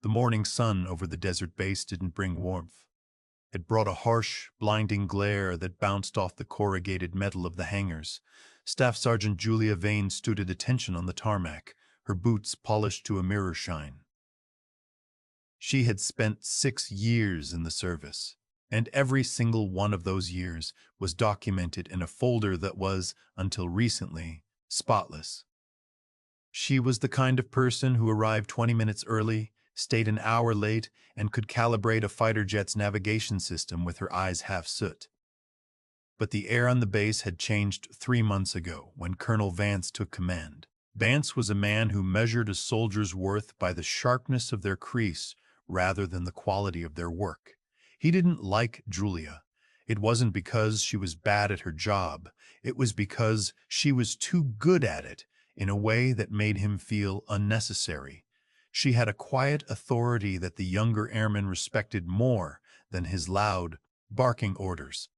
The morning sun over the desert base didn't bring warmth. It brought a harsh, blinding glare that bounced off the corrugated metal of the hangars. Staff Sergeant Julia Vane stood at attention on the tarmac, her boots polished to a mirror shine. She had spent 6 years in the service, and every single one of those years was documented in a folder that was, until recently, spotless. She was the kind of person who arrived 20 minutes early, stayed an hour late, and could calibrate a fighter jet's navigation system with her eyes half soot. But the air on the base had changed 3 months ago when Colonel Vance took command. Vance was a man who measured a soldier's worth by the sharpness of their crease rather than the quality of their work. He didn't like Julia. It wasn't because she was bad at her job. It was because she was too good at it in a way that made him feel unnecessary. She had a quiet authority that the younger airmen respected more than his loud, barking orders.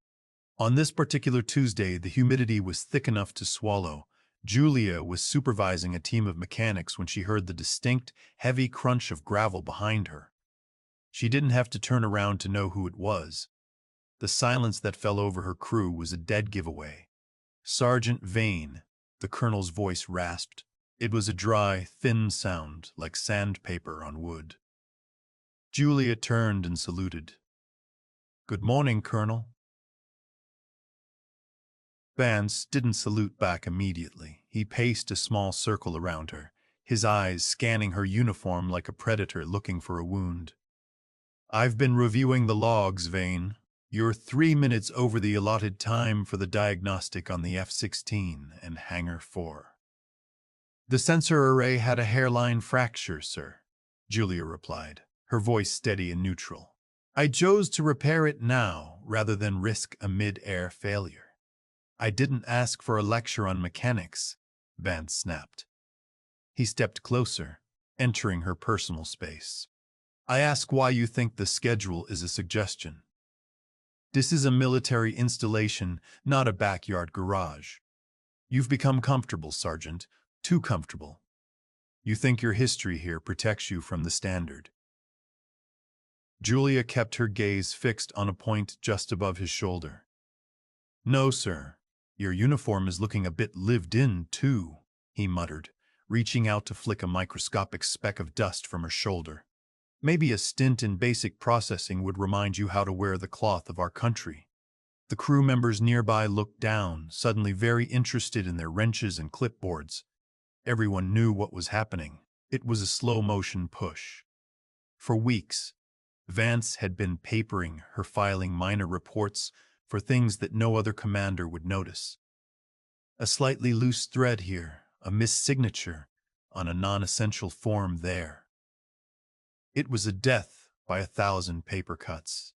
On this particular Tuesday, the humidity was thick enough to swallow. Julia was supervising a team of mechanics when she heard the distinct, heavy crunch of gravel behind her. She didn't have to turn around to know who it was. The silence that fell over her crew was a dead giveaway. "Sergeant Vane," the colonel's voice rasped. It was a dry, thin sound, like sandpaper on wood. Julia turned and saluted. "Good morning, Colonel." Vance didn't salute back immediately. He paced a small circle around her, his eyes scanning her uniform like a predator looking for a wound. "I've been reviewing the logs, Vane. You're 3 minutes over the allotted time for the diagnostic on the F-16 and Hangar 4. "The sensor array had a hairline fracture, sir," Julia replied, her voice steady and neutral. "I chose to repair it now rather than risk a mid-air failure." "I didn't ask for a lecture on mechanics," Vance snapped. He stepped closer, entering her personal space. "I ask why you think the schedule is a suggestion. This is a military installation, not a backyard garage. You've become comfortable, Sergeant, too comfortable. You think your history here protects you from the standard." Julia kept her gaze fixed on a point just above his shoulder. "No, sir. Your uniform is looking a bit lived in, too," he muttered, reaching out to flick a microscopic speck of dust from her shoulder. "Maybe a stint in basic processing would remind you how to wear the cloth of our country." The crew members nearby looked down, suddenly very interested in their wrenches and clipboards. Everyone knew what was happening. It was a slow-motion push. For weeks, Vance had been papering her, filing minor reports for things that no other commander would notice. A slightly loose thread here, a missignature on a non-essential form there. It was a death by 1,000 paper cuts.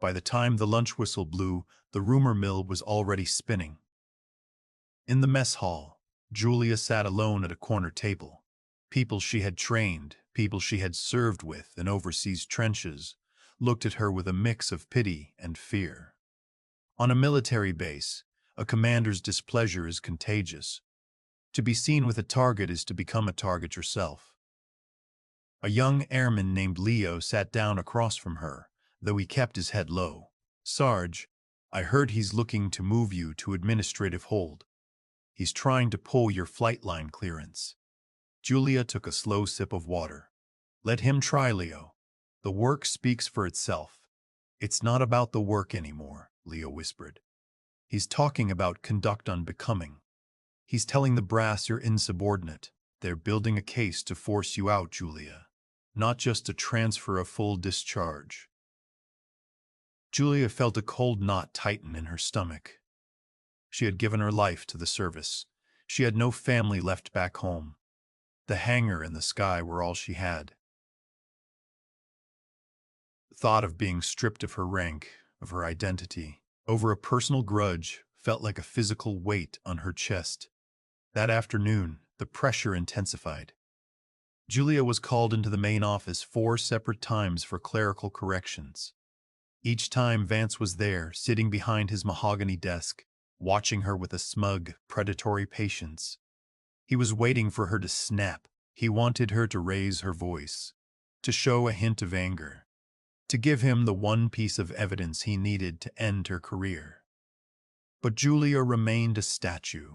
By the time the lunch whistle blew, the rumor mill was already spinning. In the mess hall, Julia sat alone at a corner table. People she had trained, people she had served with in overseas trenches, looked at her with a mix of pity and fear. On a military base, a commander's displeasure is contagious. To be seen with a target is to become a target yourself. A young airman named Leo sat down across from her, though he kept his head low. "Sarge, I heard he's looking to move you to administrative hold. He's trying to pull your flight line clearance." Julia took a slow sip of water. "Let him try, Leo. The work speaks for itself." "It's not about the work anymore," Leo whispered. "He's talking about conduct unbecoming. He's telling the brass you're insubordinate. They're building a case to force you out, Julia. Not just to transfer a full discharge." Julia felt a cold knot tighten in her stomach. She had given her life to the service. She had no family left back home. The hangar and the sky were all she had. The thought of being stripped of her rank, of her identity, over a personal grudge felt like a physical weight on her chest. That afternoon, the pressure intensified. Julia was called into the main office 4 separate times for clerical corrections. Each time Vance was there, sitting behind his mahogany desk, watching her with a smug, predatory patience. He was waiting for her to snap. He wanted her to raise her voice. to show a hint of anger, to give him the one piece of evidence he needed to end her career. But Julia remained a statue.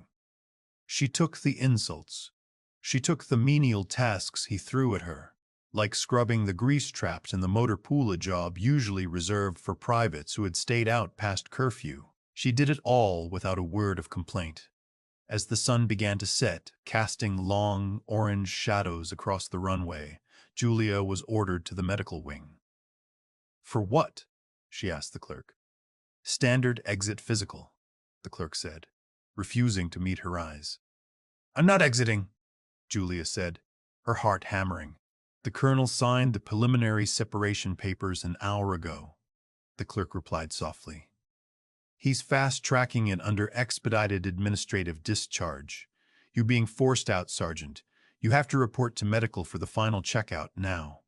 She took the insults. She took the menial tasks he threw at her, like scrubbing the grease traps in the motor pool, a job usually reserved for privates who had stayed out past curfew. She did it all without a word of complaint. As the sun began to set, casting long, orange shadows across the runway, Julia was ordered to the medical wing. "For what?" she asked the clerk. "Standard exit physical," the clerk said, refusing to meet her eyes. "I'm not exiting," Julia said, her heart hammering. "The colonel signed the preliminary separation papers an hour ago," the clerk replied softly. "He's fast-tracking it under expedited administrative discharge. You're being forced out, Sergeant. You have to report to medical for the final checkout now."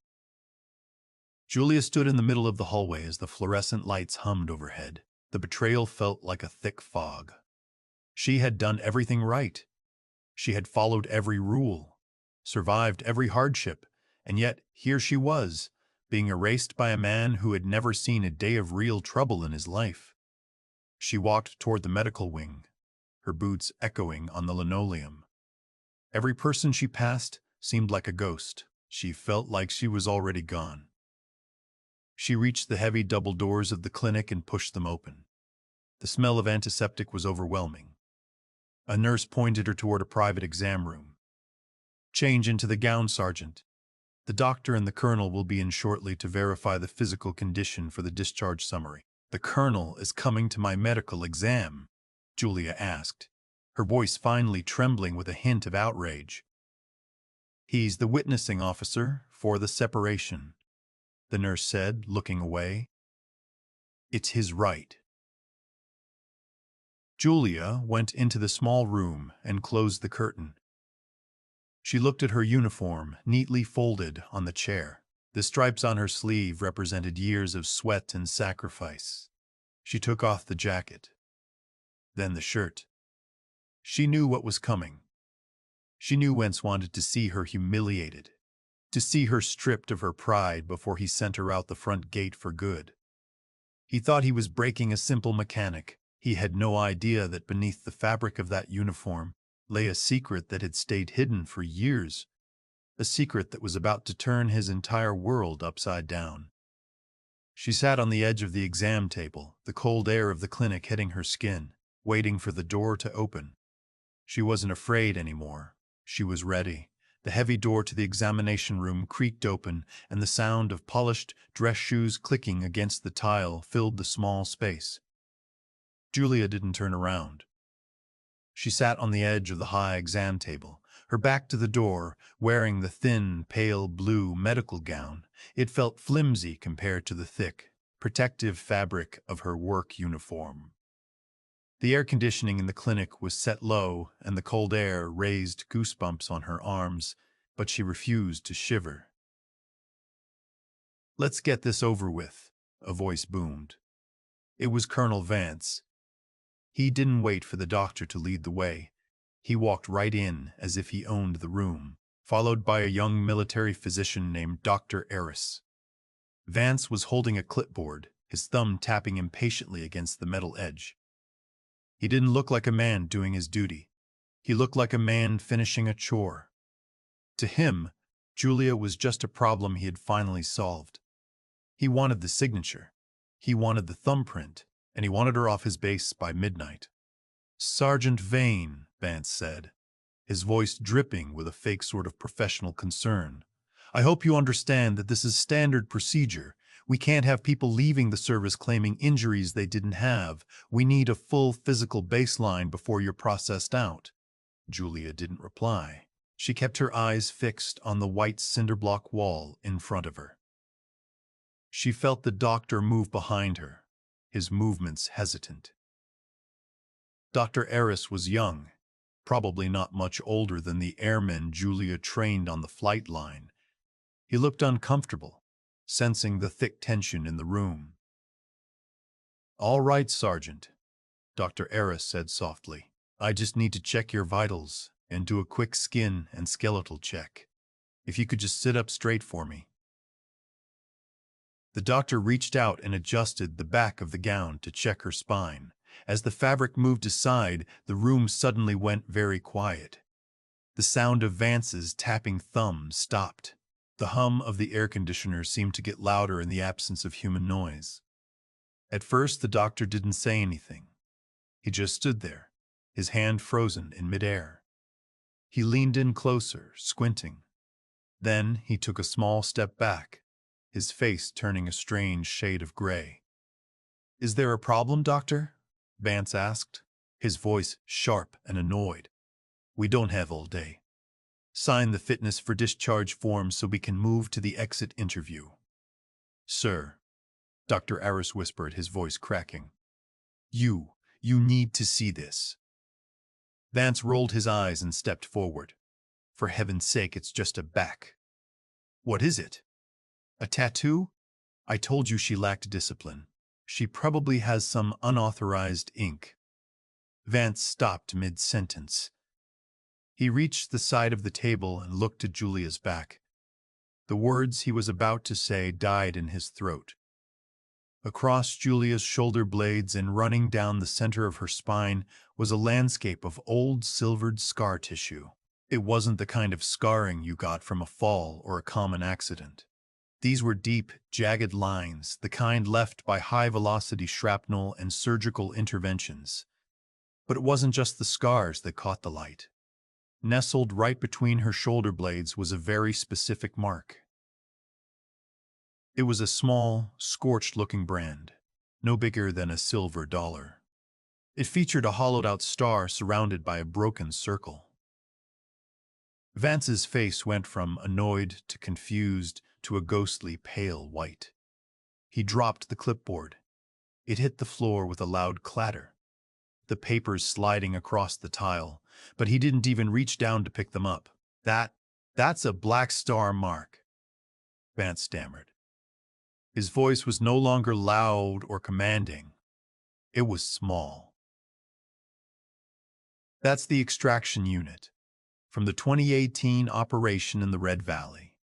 Julia stood in the middle of the hallway as the fluorescent lights hummed overhead. The betrayal felt like a thick fog. She had done everything right. She had followed every rule, survived every hardship, and yet here she was, being erased by a man who had never seen a day of real trouble in his life. She walked toward the medical wing, her boots echoing on the linoleum. Every person she passed seemed like a ghost. She felt like she was already gone. She reached the heavy double doors of the clinic and pushed them open. The smell of antiseptic was overwhelming. A nurse pointed her toward a private exam room. "Change into the gown, Sergeant. The doctor and the colonel will be in shortly to verify the physical condition for the discharge summary." "The colonel is coming to my medical exam?" Julia asked, her voice finally trembling with a hint of outrage. "He's the witnessing officer for the separation," the nurse said, looking away. "It's his right." Julia went into the small room and closed the curtain. She looked at her uniform, neatly folded on the chair. The stripes on her sleeve represented years of sweat and sacrifice. She took off the jacket, then the shirt. She knew what was coming. She knew Wentz wanted to see her humiliated, to see her stripped of her pride before he sent her out the front gate for good. He thought he was breaking a simple mechanic. He had no idea that beneath the fabric of that uniform lay a secret that had stayed hidden for years, a secret that was about to turn his entire world upside down. She sat on the edge of the exam table, the cold air of the clinic hitting her skin, waiting for the door to open. She wasn't afraid anymore. She was ready. The heavy door to the examination room creaked open, and the sound of polished dress shoes clicking against the tile filled the small space. Julia didn't turn around. She sat on the edge of the high exam table, her back to the door, wearing the thin, pale blue medical gown. It felt flimsy compared to the thick, protective fabric of her work uniform. The air conditioning in the clinic was set low, and the cold air raised goosebumps on her arms, but she refused to shiver. "Let's get this over with," a voice boomed. It was Colonel Vance. He didn't wait for the doctor to lead the way. He walked right in as if he owned the room, followed by a young military physician named Dr. Eris. Vance was holding a clipboard, his thumb tapping impatiently against the metal edge. He didn't look like a man doing his duty. He looked like a man finishing a chore. To him, Julia was just a problem he had finally solved. He wanted the signature. He wanted the thumbprint, and he wanted her off his base by midnight. "Sergeant Vane," Vance said, his voice dripping with a fake sort of professional concern. "I hope you understand that this is standard procedure. We can't have people leaving the service claiming injuries they didn't have. We need a full physical baseline before you're processed out." Julia didn't reply. She kept her eyes fixed on the white cinder-block wall in front of her. She felt the doctor move behind her, his movements hesitant. Dr. Eris was young, probably not much older than the airmen Julia trained on the flight line. He looked uncomfortable, sensing the thick tension in the room. "All right, Sergeant," Dr. Eris said softly. "I just need to check your vitals and do a quick skin and skeletal check. If you could just sit up straight for me." The doctor reached out and adjusted the back of the gown to check her spine. As the fabric moved aside, the room suddenly went very quiet. The sound of Vance's tapping thumbs stopped. The hum of the air conditioner seemed to get louder in the absence of human noise. At first, the doctor didn't say anything. He just stood there, his hand frozen in midair. He leaned in closer, squinting. Then he took a small step back, his face turning a strange shade of gray. "Is there a problem, doctor?" Vance asked, his voice sharp and annoyed. "We don't have all day. Sign the fitness for discharge form so we can move to the exit interview." "Sir," Dr. Aris whispered, his voice cracking. You need to see this." Vance rolled his eyes and stepped forward. "For heaven's sake, it's just a back." "What is it? A tattoo?" "I told you she lacked discipline. She probably has some unauthorized ink." Vance stopped mid-sentence. He reached the side of the table and looked at Julia's back. The words he was about to say died in his throat. Across Julia's shoulder blades and running down the center of her spine was a landscape of old silvered scar tissue. It wasn't the kind of scarring you got from a fall or a common accident. These were deep, jagged lines, the kind left by high-velocity shrapnel and surgical interventions. But it wasn't just the scars that caught the light. Nestled right between her shoulder blades was a very specific mark. It was a small, scorched-looking brand, no bigger than a silver dollar. It featured a hollowed-out star surrounded by a broken circle. Vance's face went from annoyed to confused to a ghostly pale white. He dropped the clipboard. It hit the floor with a loud clatter, the papers sliding across the tile, but he didn't even reach down to pick them up. That's a black star mark," Vance stammered. His voice was no longer loud or commanding. It was small. "That's the extraction unit from the 2018 operation in the Red Valley."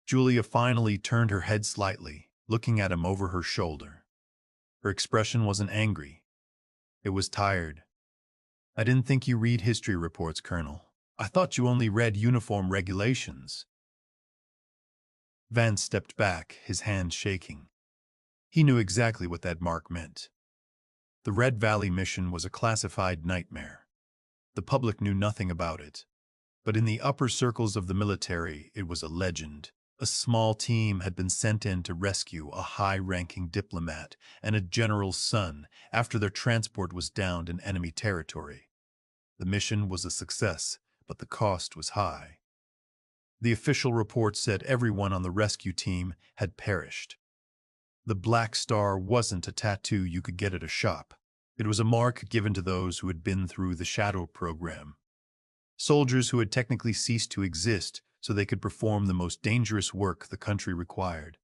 Julia finally turned her head slightly, looking at him over her shoulder. Her expression wasn't angry. It was tired. "I didn't think you read history reports, Colonel. I thought you only read uniform regulations." Vance stepped back, his hand shaking. He knew exactly what that mark meant. The Red Valley mission was a classified nightmare. The public knew nothing about it. But in the upper circles of the military, it was a legend. A small team had been sent in to rescue a high-ranking diplomat and a general's son after their transport was downed in enemy territory. The mission was a success, but the cost was high. The official report said everyone on the rescue team had perished. The Black Star wasn't a tattoo you could get at a shop. It was a mark given to those who had been through the Shadow program. Soldiers who had technically ceased to exist so they could perform the most dangerous work the country required.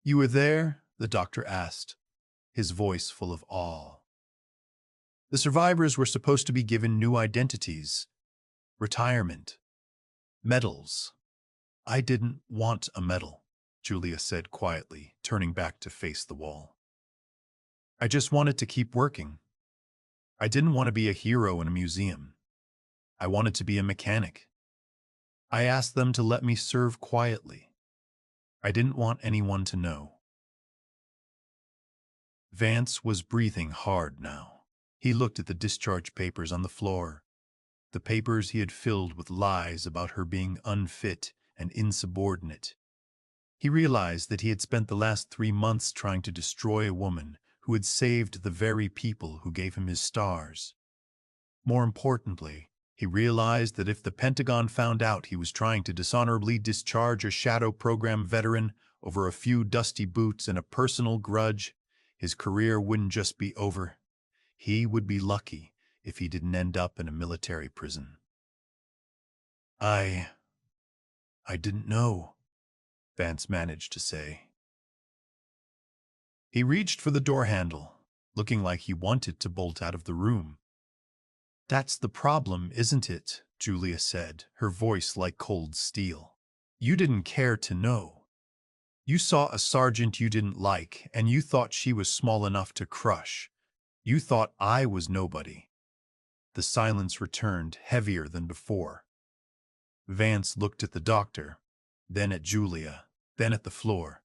"You were there?" the doctor asked, his voice full of awe. "The survivors were supposed to be given new identities, retirement, medals." "I didn't want a medal," Julia said quietly, turning back to face the wall. "I just wanted to keep working. I didn't want to be a hero in a museum. I wanted to be a mechanic. I asked them to let me serve quietly. I didn't want anyone to know." Vance was breathing hard now. He looked at the discharge papers on the floor, the papers he had filled with lies about her being unfit and insubordinate. He realized that he had spent the last 3 months trying to destroy a woman who had saved the very people who gave him his stars. More importantly, he realized that if the Pentagon found out he was trying to dishonorably discharge a Shadow program veteran over a few dusty boots and a personal grudge, his career wouldn't just be over. He would be lucky if he didn't end up in a military prison. I didn't know," Vance managed to say. He reached for the door handle, looking like he wanted to bolt out of the room. "That's the problem, isn't it?" Julia said, her voice like cold steel. "You didn't care to know. You saw a sergeant you didn't like, and you thought she was small enough to crush. You thought I was nobody. The silence returned, heavier than before. Vance looked at the doctor, then at Julia, then at the floor.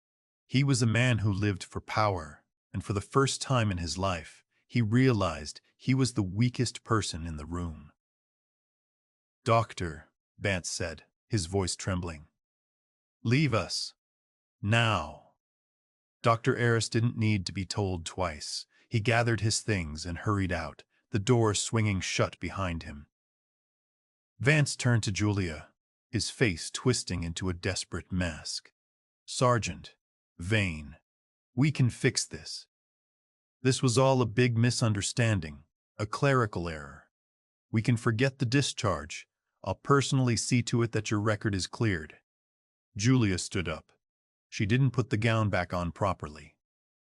He was a man who lived for power, and for the first time in his life, he realized he was the weakest person in the room. "Doctor," Vance said, his voice trembling. "Leave us. Now." Dr. Eris didn't need to be told twice. He gathered his things and hurried out, the door swinging shut behind him. Vance turned to Julia, his face twisting into a desperate mask. "Sergeant, Vane, we can fix this. This was all a big misunderstanding, a clerical error. We can forget the discharge. I'll personally see to it that your record is cleared." Julia stood up. She didn't put the gown back on properly.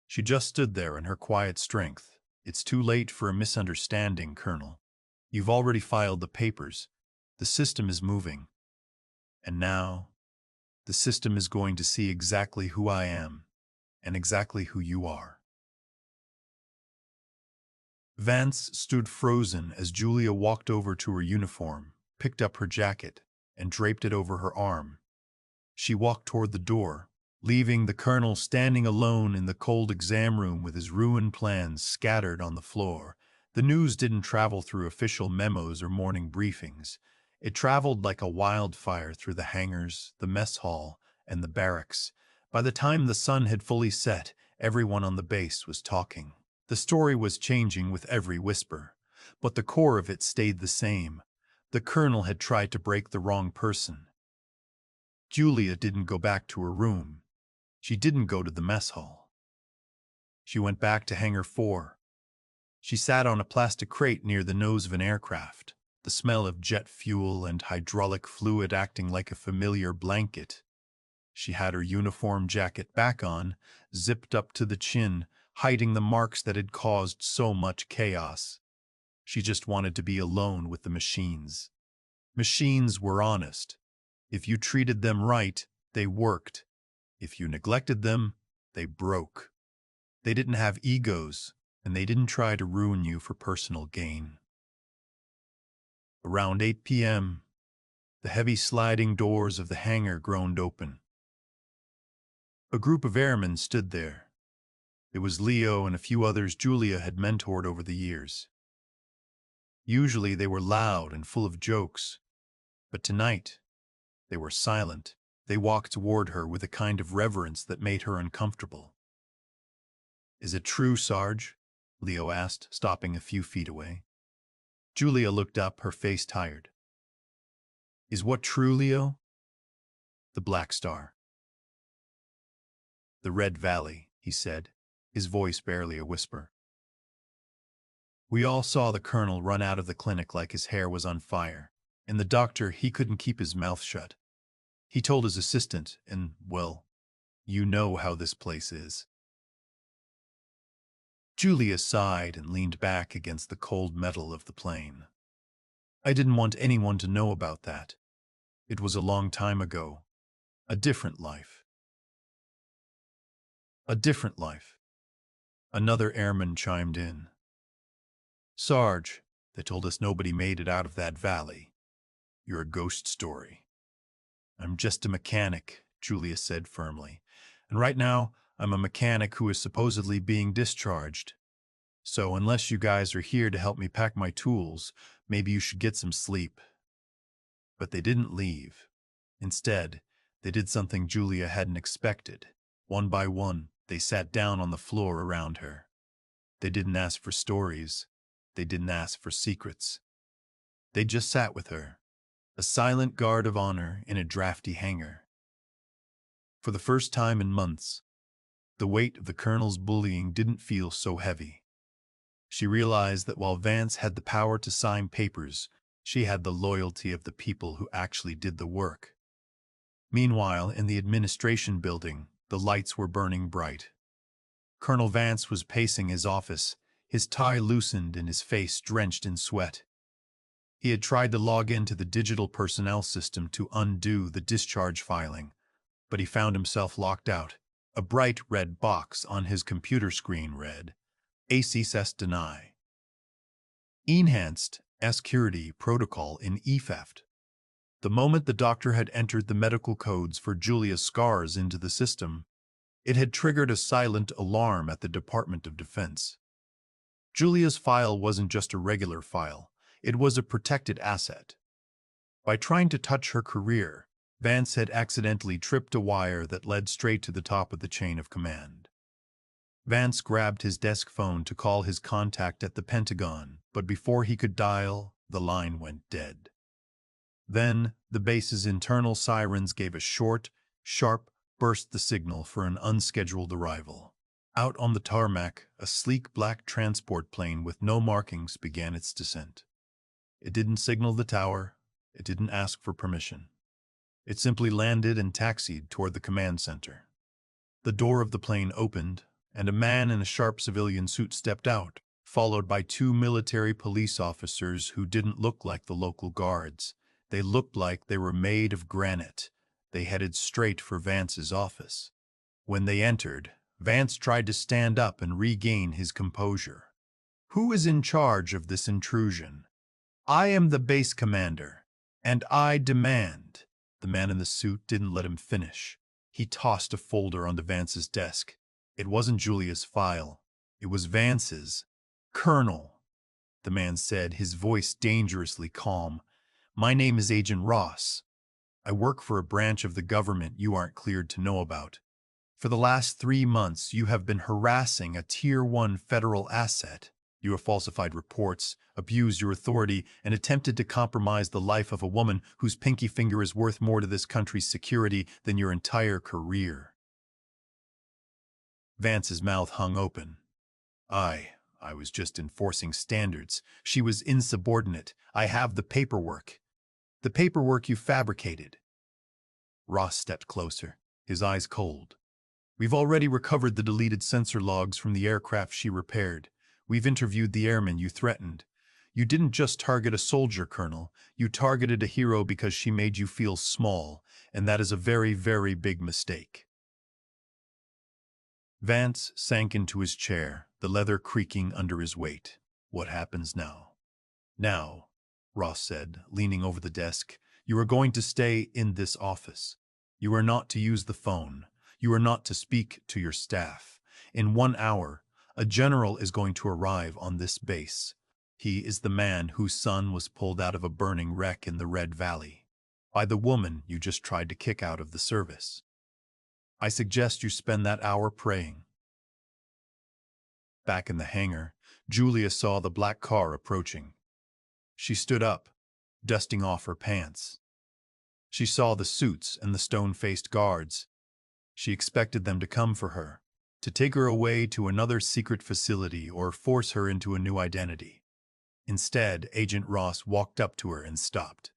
She just stood there in her quiet strength. "It's too late for a misunderstanding, Colonel. You've already filed the papers. The system is moving. And now, the system is going to see exactly who I am and exactly who you are." Vance stood frozen as Julia walked over to her uniform, picked up her jacket, and draped it over her arm. She walked toward the door, leaving the colonel standing alone in the cold exam room with his ruined plans scattered on the floor. The news didn't travel through official memos or morning briefings. It traveled like a wildfire through the hangars, the mess hall, and the barracks. By the time the sun had fully set, everyone on the base was talking. The story was changing with every whisper, but the core of it stayed the same. The colonel had tried to break the wrong person. Julia didn't go back to her room. She didn't go to the mess hall. She went back to Hangar 4. She sat on a plastic crate near the nose of an aircraft, the smell of jet fuel and hydraulic fluid acting like a familiar blanket. She had her uniform jacket back on, zipped up to the chin, hiding the marks that had caused so much chaos. She just wanted to be alone with the machines. Machines were honest. If you treated them right, they worked. If you neglected them, they broke. They didn't have egos, and they didn't try to ruin you for personal gain. Around 8 p.m., the heavy sliding doors of the hangar groaned open. A group of airmen stood there. It was Leo and a few others Julia had mentored over the years. Usually they were loud and full of jokes, but tonight they were silent. They walked toward her with a kind of reverence that made her uncomfortable. "Is it true, Sarge?" Leo asked, stopping a few feet away. Julia looked up, her face tired. "Is what true, Leo?" "The Black Star." "The Red Valley," he said, his voice barely a whisper. "We all saw the colonel run out of the clinic like his hair was on fire, and the doctor, he couldn't keep his mouth shut. He told his assistant, and, well, you know how this place is." Julia sighed and leaned back against the cold metal of the plane. "I didn't want anyone to know about that. It was a long time ago. A different life." "A different life." Another airman chimed in. "Sarge, they told us nobody made it out of that valley. You're a ghost story." "I'm just a mechanic," Julia said firmly. "And right now, I'm a mechanic who is supposedly being discharged. So unless you guys are here to help me pack my tools, maybe you should get some sleep." But they didn't leave. Instead, they did something Julia hadn't expected. One by one, they sat down on the floor around her. They didn't ask for stories. They didn't ask for secrets. They just sat with her, a silent guard of honor in a drafty hangar. For the first time in months, the weight of the colonel's bullying didn't feel so heavy. She realized that while Vance had the power to sign papers, she had the loyalty of the people who actually did the work. Meanwhile, in the administration building, the lights were burning bright. Colonel Vance was pacing his office, his tie loosened and his face drenched in sweat. He had tried to log into the digital personnel system to undo the discharge filing, but he found himself locked out. A bright red box on his computer screen read, ACCess deny. Enhanced security protocol in e-theft. The moment the doctor had entered the medical codes for Julia's scars into the system, it had triggered a silent alarm at the Department of Defense. Julia's file wasn't just a regular file, it was a protected asset. By trying to touch her career, Vance had accidentally tripped a wire that led straight to the top of the chain of command. Vance grabbed his desk phone to call his contact at the Pentagon, but before he could dial, the line went dead. Then, the base's internal sirens gave a short, sharp burst the signal for an unscheduled arrival. Out on the tarmac, a sleek black transport plane with no markings began its descent. It didn't signal the tower. It didn't ask for permission. It simply landed and taxied toward the command center. The door of the plane opened, and a man in a sharp civilian suit stepped out, followed by two military police officers who didn't look like the local guards. They looked like they were made of granite. They headed straight for Vance's office. When they entered, Vance tried to stand up and regain his composure. "Who is in charge of this intrusion?" "I am the base commander, and I demand." The man in the suit didn't let him finish. He tossed a folder onto Vance's desk. It wasn't Julia's file. It was Vance's. "Colonel," the man said, his voice dangerously calm, "my name is Agent Ross. I work for a branch of the government you aren't cleared to know about. For the last 3 months, you have been harassing a Tier 1 federal asset. You have falsified reports, abused your authority, and attempted to compromise the life of a woman whose pinky finger is worth more to this country's security than your entire career." Vance's mouth hung open. I was just enforcing standards. She was insubordinate. I have the paperwork. The paperwork you fabricated." Ross stepped closer, his eyes cold. "We've already recovered the deleted sensor logs from the aircraft she repaired. We've interviewed the airman you threatened. You didn't just target a soldier, Colonel. You targeted a hero because she made you feel small, and that is a very, very big mistake." Vance sank into his chair, the leather creaking under his weight. "What happens now?" "Now," Ross said, leaning over the desk, "you are going to stay in this office. You are not to use the phone. You are not to speak to your staff. In 1 hour, a general is going to arrive on this base. He is the man whose son was pulled out of a burning wreck in the Red Valley by the woman you just tried to kick out of the service. I suggest you spend that hour praying." Back in the hangar, Julia saw the black car approaching. She stood up, dusting off her pants. She saw the suits and the stone-faced guards. She expected them to come for her, to take her away to another secret facility or force her into a new identity. Instead, Agent Ross walked up to her and stopped.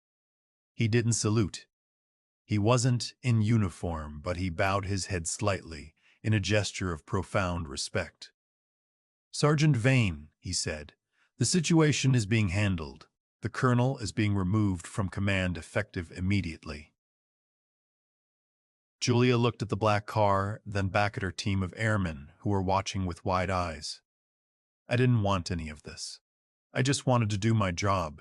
He didn't salute. He wasn't in uniform, but he bowed his head slightly in a gesture of profound respect. "Sergeant Vane," he said, "the situation is being handled. The colonel is being removed from command effective immediately." Julia looked at the black car, then back at her team of airmen who were watching with wide eyes. "I didn't want any of this. I just wanted to do my job."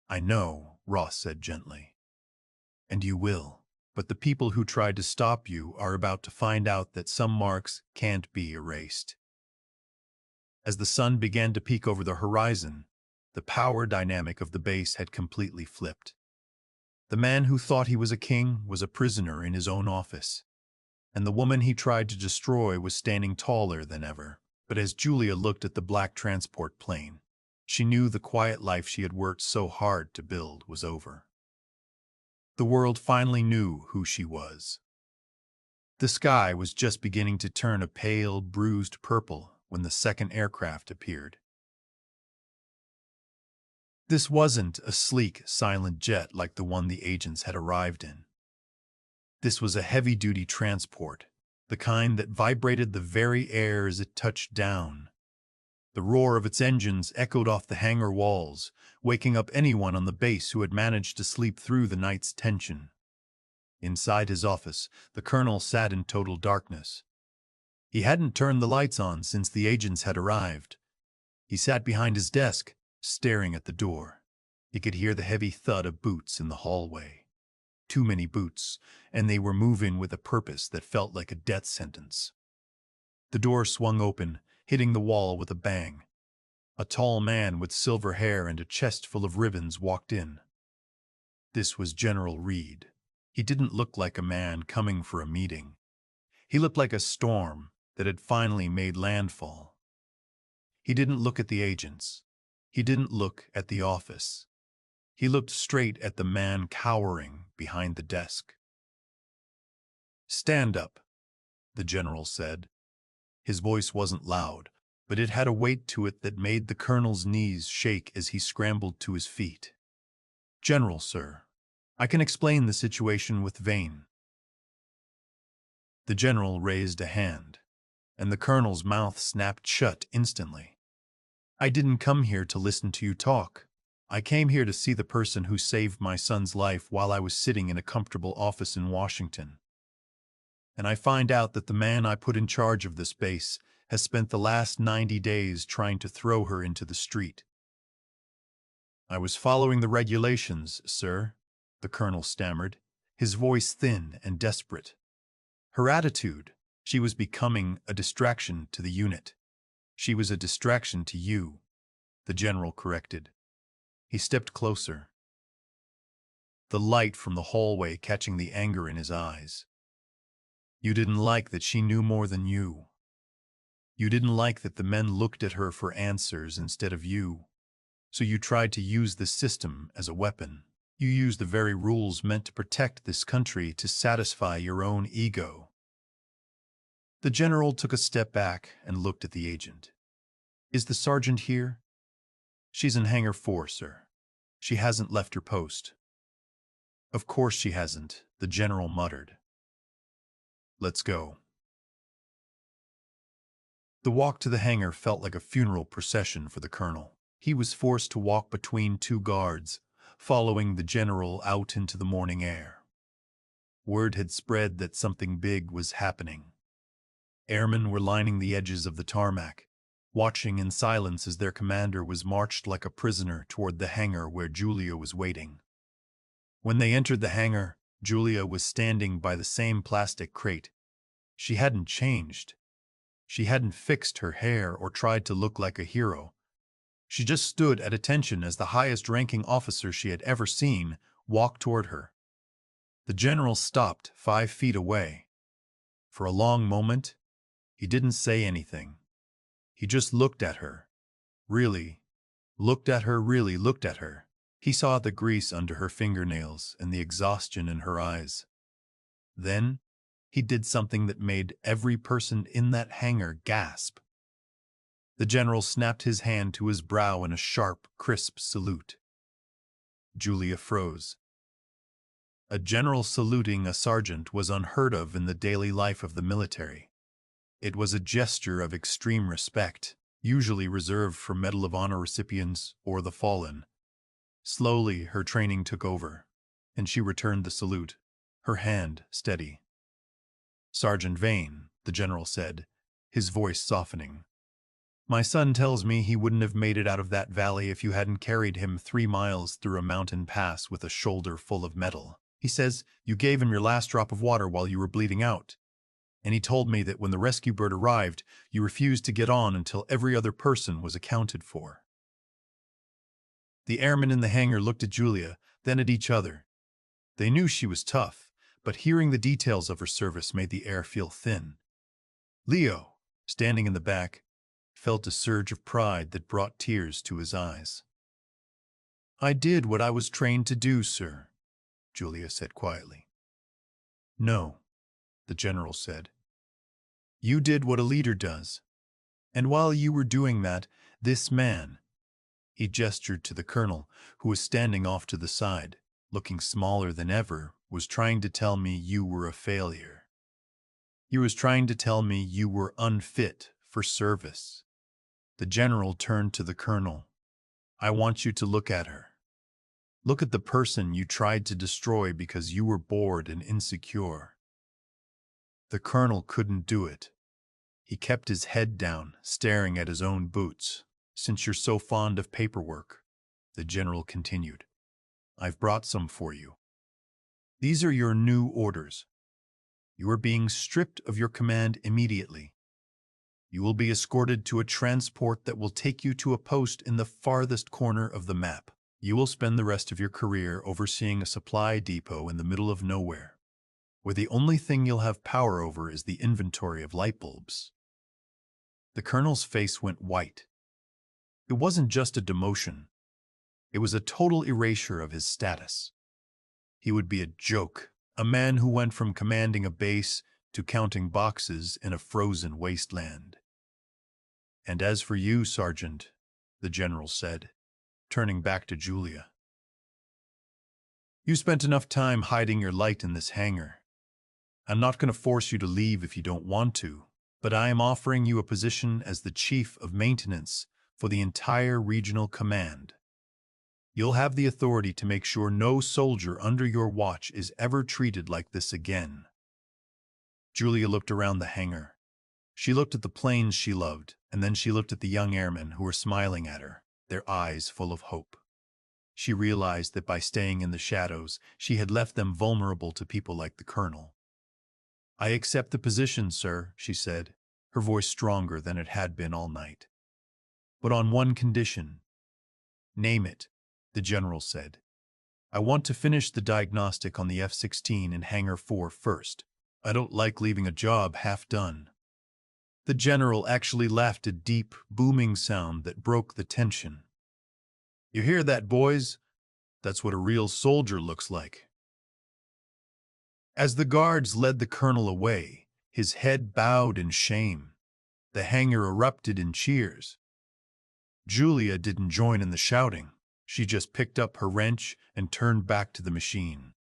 "I know," Ross said gently. "And you will. But the people who tried to stop you are about to find out that some marks can't be erased." As the sun began to peek over the horizon, the power dynamic of the base had completely flipped. The man who thought he was a king was a prisoner in his own office, and the woman he tried to destroy was standing taller than ever. But as Julia looked at the black transport plane, she knew the quiet life she had worked so hard to build was over. The world finally knew who she was. The sky was just beginning to turn a pale, bruised purple when the second aircraft appeared. This wasn't a sleek, silent jet like the one the agents had arrived in. This was a heavy-duty transport, the kind that vibrated the very air as it touched down. The roar of its engines echoed off the hangar walls, waking up anyone on the base who had managed to sleep through the night's tension. Inside his office, the colonel sat in total darkness. He hadn't turned the lights on since the agents had arrived. He sat behind his desk, staring at the door. He could hear the heavy thud of boots in the hallway. Too many boots, and they were moving with a purpose that felt like a death sentence. The door swung open, hitting the wall with a bang. A tall man with silver hair and a chest full of ribbons walked in. This was General Reed. He didn't look like a man coming for a meeting. He looked like a storm that had finally made landfall. He didn't look at the agents. He didn't look at the office. He looked straight at the man cowering behind the desk. "Stand up," the general said. His voice wasn't loud, but it had a weight to it that made the colonel's knees shake as he scrambled to his feet. "General, sir, I can explain the situation with Vane." The general raised a hand, and the colonel's mouth snapped shut instantly. "I didn't come here to listen to you talk. I came here to see the person who saved my son's life while I was sitting in a comfortable office in Washington. And I find out that the man I put in charge of this base has spent the last 90 days trying to throw her into the street." "I was following the regulations, sir," the colonel stammered, his voice thin and desperate. "Her attitude, she was becoming a distraction to the unit." "She was a distraction to you," the general corrected. He stepped closer, the light from the hallway catching the anger in his eyes. "You didn't like that she knew more than you. You didn't like that the men looked at her for answers instead of you. So you tried to use the system as a weapon. You used the very rules meant to protect this country to satisfy your own ego." The general took a step back and looked at the agent. "Is the sergeant here?" "She's in Hangar 4, sir. She hasn't left her post." "Of course she hasn't," the general muttered. "Let's go." The walk to the hangar felt like a funeral procession for the colonel. He was forced to walk between two guards, following the general out into the morning air. Word had spread that something big was happening. Airmen were lining the edges of the tarmac, watching in silence as their commander was marched like a prisoner toward the hangar where Julia was waiting. When they entered the hangar, Julia was standing by the same plastic crate. She hadn't changed. She hadn't fixed her hair or tried to look like a hero. She just stood at attention as the highest-ranking officer she had ever seen walked toward her. The general stopped 5 feet away. For a long moment, he didn't say anything. He just looked at her. Really looked at her. He saw the grease under her fingernails and the exhaustion in her eyes. Then, he did something that made every person in that hangar gasp. The general snapped his hand to his brow in a sharp, crisp salute. Julia froze. A general saluting a sergeant was unheard of in the daily life of the military. It was a gesture of extreme respect, usually reserved for Medal of Honor recipients or the fallen. Slowly, her training took over, and she returned the salute, her hand steady. "Sergeant Vane," the general said, his voice softening. "My son tells me he wouldn't have made it out of that valley if you hadn't carried him 3 miles through a mountain pass with a shoulder full of metal. He says you gave him your last drop of water while you were bleeding out. And he told me that when the rescue bird arrived, you refused to get on until every other person was accounted for." The airmen in the hangar looked at Julia, then at each other. They knew she was tough, but hearing the details of her service made the air feel thin. Leo, standing in the back, felt a surge of pride that brought tears to his eyes. "I did what I was trained to do, sir," Julia said quietly. "No," the general said. "You did what a leader does. And while you were doing that, this man," he gestured to the colonel, who was standing off to the side, looking smaller than ever, "was trying to tell me you were a failure. He was trying to tell me you were unfit for service." The general turned to the colonel. "I want you to look at her." Look at the person you tried to destroy because you were bored and insecure. The colonel couldn't do it. He kept his head down, staring at his own boots. Since you're so fond of paperwork, the general continued, I've brought some for you. These are your new orders. You are being stripped of your command immediately. You will be escorted to a transport that will take you to a post in the farthest corner of the map. You will spend the rest of your career overseeing a supply depot in the middle of nowhere, where the only thing you'll have power over is the inventory of light bulbs. The colonel's face went white. It wasn't just a demotion. It was a total erasure of his status. He would be a joke, a man who went from commanding a base to counting boxes in a frozen wasteland. And as for you, Sergeant, the general said, turning back to Julia, you spent enough time hiding your light in this hangar. I'm not going to force you to leave if you don't want to, but I am offering you a position as the chief of maintenance for the entire regional command. You'll have the authority to make sure no soldier under your watch is ever treated like this again. Julia looked around the hangar. She looked at the planes she loved, and then she looked at the young airmen who were smiling at her, their eyes full of hope. She realized that by staying in the shadows, she had left them vulnerable to people like the colonel. I accept the position, sir, she said, her voice stronger than it had been all night. But on one condition. Name it, the general said. I want to finish the diagnostic on the F-16 in Hangar 4 first. I don't like leaving a job half done. The general actually laughed a deep, booming sound that broke the tension. You hear that, boys? That's what a real soldier looks like. As the guards led the colonel away, his head bowed in shame. The hangar erupted in cheers. Julia didn't join in the shouting. She just picked up her wrench and turned back to the machine.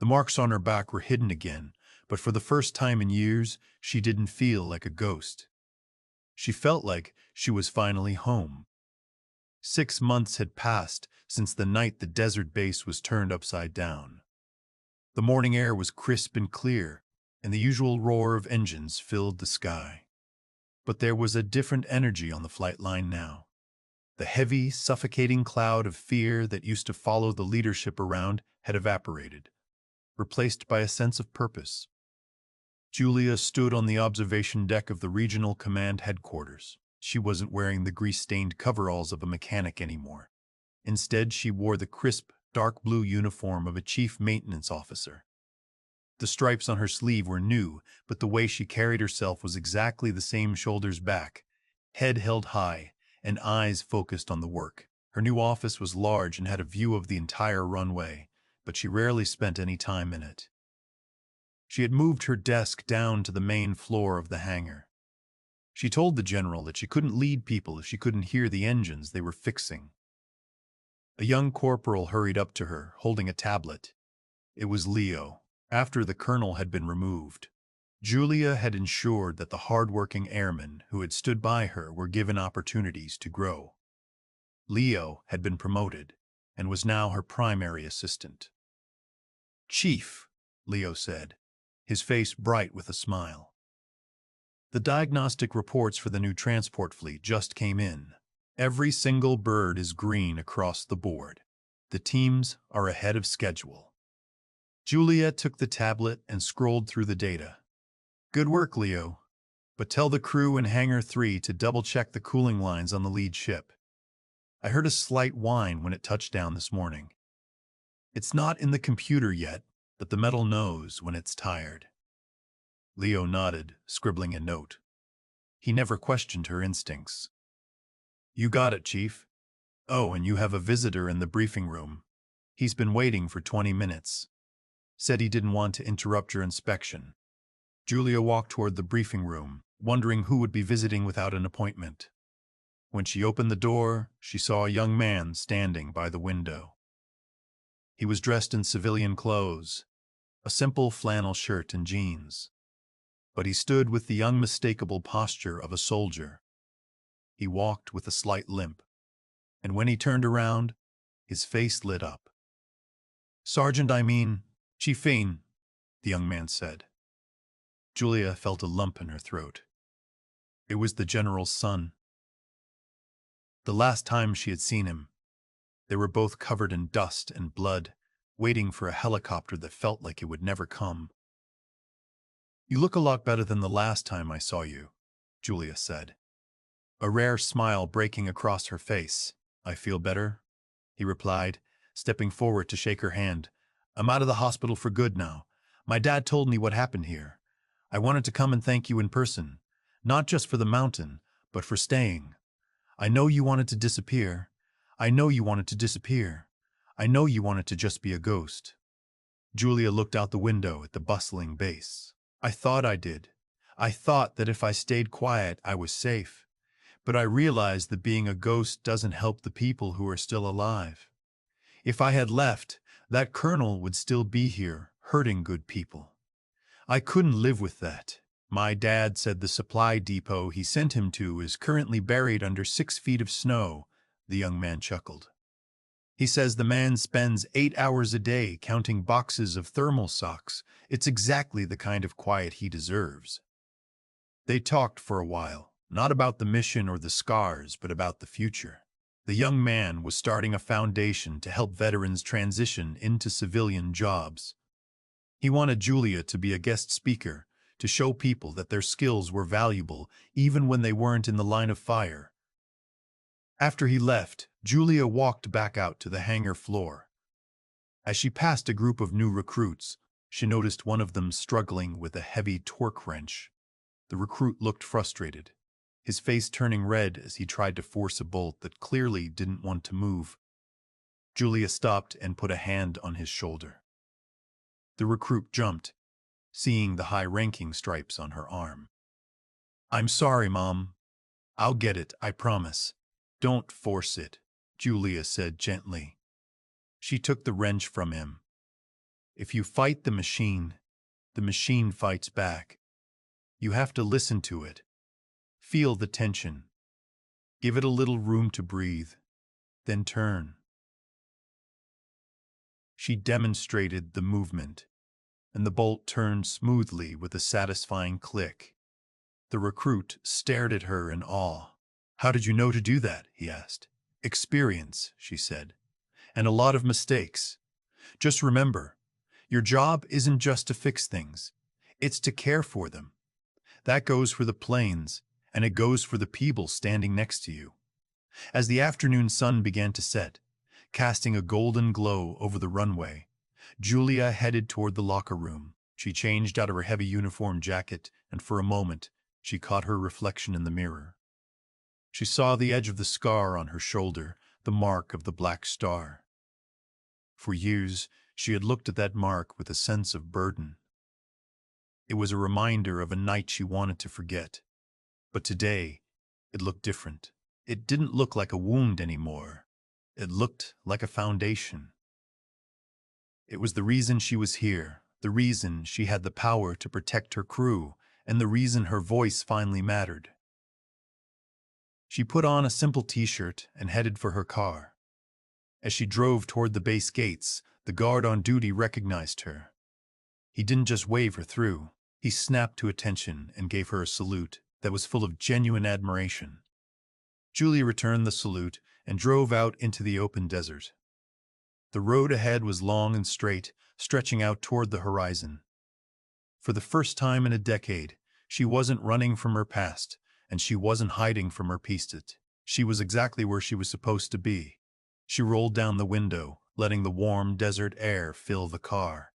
The marks on her back were hidden again, but for the first time in years, she didn't feel like a ghost. She felt like she was finally home. 6 months had passed since the night the desert base was turned upside down. The morning air was crisp and clear, and the usual roar of engines filled the sky. But there was a different energy on the flight line now. The heavy, suffocating cloud of fear that used to follow the leadership around had evaporated, replaced by a sense of purpose. Julia stood on the observation deck of the regional command headquarters. She wasn't wearing the grease-stained coveralls of a mechanic anymore. Instead, she wore the crisp, dark blue uniform of a chief maintenance officer. The stripes on her sleeve were new, but the way she carried herself was exactly the same, shoulders back, head held high, and eyes focused on the work. Her new office was large and had a view of the entire runway, but she rarely spent any time in it. She had moved her desk down to the main floor of the hangar. She told the general that she couldn't lead people if she couldn't hear the engines they were fixing. A young corporal hurried up to her, holding a tablet. It was Leo, after the colonel had been removed. Julia had ensured that the hard-working airmen who had stood by her were given opportunities to grow. Leo had been promoted and was now her primary assistant. "Chief," Leo said, his face bright with a smile. The diagnostic reports for the new transport fleet just came in. Every single bird is green across the board. The teams are ahead of schedule. Julia took the tablet and scrolled through the data. Good work, Leo. But tell the crew in Hangar 3 to double-check the cooling lines on the lead ship. I heard a slight whine when it touched down this morning. It's not in the computer yet, but the metal knows when it's tired. Leo nodded, scribbling a note. He never questioned her instincts. You got it, Chief. Oh, and you have a visitor in the briefing room. He's been waiting for 20 minutes. Said he didn't want to interrupt your inspection. Julia walked toward the briefing room, wondering who would be visiting without an appointment. When she opened the door, she saw a young man standing by the window. He was dressed in civilian clothes, a simple flannel shirt and jeans. But he stood with the unmistakable posture of a soldier. He walked with a slight limp, and when he turned around, his face lit up. Sergeant, I mean, Chief Fane, the young man said. Julia felt a lump in her throat. It was the general's son. The last time she had seen him, they were both covered in dust and blood, waiting for a helicopter that felt like it would never come. You look a lot better than the last time I saw you, Julia said, a rare smile breaking across her face. I feel better, he replied, stepping forward to shake her hand. I'm out of the hospital for good now. My dad told me what happened here. I wanted to come and thank you in person, not just for the mountain, but for staying. I know you wanted to disappear. I know you wanted to disappear. I know you wanted to just be a ghost. Julia looked out the window at the bustling base. I thought I did. I thought that if I stayed quiet, I was safe. But I realized that being a ghost doesn't help the people who are still alive. If I had left, that colonel would still be here, hurting good people. I couldn't live with that. My dad said the supply depot he sent him to is currently buried under 6 feet of snow, the young man chuckled. He says the man spends 8 hours a day counting boxes of thermal socks. It's exactly the kind of quiet he deserves. They talked for a while, not about the mission or the scars, but about the future. The young man was starting a foundation to help veterans transition into civilian jobs. He wanted Julia to be a guest speaker, to show people that their skills were valuable even when they weren't in the line of fire. After he left, Julia walked back out to the hangar floor. As she passed a group of new recruits, she noticed one of them struggling with a heavy torque wrench. The recruit looked frustrated, his face turning red as he tried to force a bolt that clearly didn't want to move. Julia stopped and put a hand on his shoulder. The recruit jumped, seeing the high-ranking stripes on her arm. I'm sorry, Mom. I'll get it, I promise. Don't force it, Julia said gently. She took the wrench from him. If you fight the machine fights back. You have to listen to it. Feel the tension. Give it a little room to breathe. Then turn. She demonstrated the movement, and the bolt turned smoothly with a satisfying click. The recruit stared at her in awe. How did you know to do that? He asked. Experience, she said, and a lot of mistakes. Just remember, your job isn't just to fix things. It's to care for them. That goes for the planes, and it goes for the people standing next to you. As the afternoon sun began to set, casting a golden glow over the runway, Julia headed toward the locker room. She changed out of her heavy uniform jacket, and for a moment, she caught her reflection in the mirror. She saw the edge of the scar on her shoulder, the mark of the black star. For years, she had looked at that mark with a sense of burden. It was a reminder of a night she wanted to forget. But today, it looked different. It didn't look like a wound anymore. It looked like a foundation. It was the reason she was here, the reason she had the power to protect her crew, and the reason her voice finally mattered. She put on a simple t-shirt and headed for her car. As she drove toward the base gates, the guard on duty recognized her. He didn't just wave her through. He snapped to attention and gave her a salute that was full of genuine admiration. Julia returned the salute and drove out into the open desert. The road ahead was long and straight, stretching out toward the horizon. For the first time in a decade, she wasn't running from her past, and she wasn't hiding from her past. She was exactly where she was supposed to be. She rolled down the window, letting the warm desert air fill the car.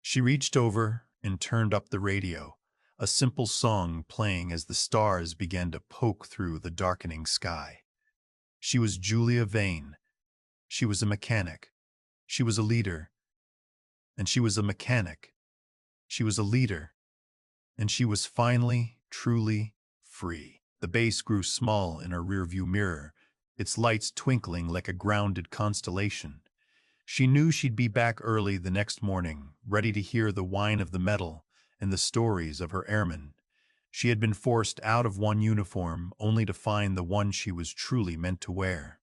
She reached over and turned up the radio, a simple song playing as the stars began to poke through the darkening sky. She was Julia Vane. She was a mechanic. She was a leader. And she was a mechanic. She was a leader. And she was finally, truly free. The base grew small in her rearview mirror, its lights twinkling like a grounded constellation. She knew she'd be back early the next morning, ready to hear the whine of the metal and the stories of her airmen. She had been forced out of one uniform only to find the one she was truly meant to wear.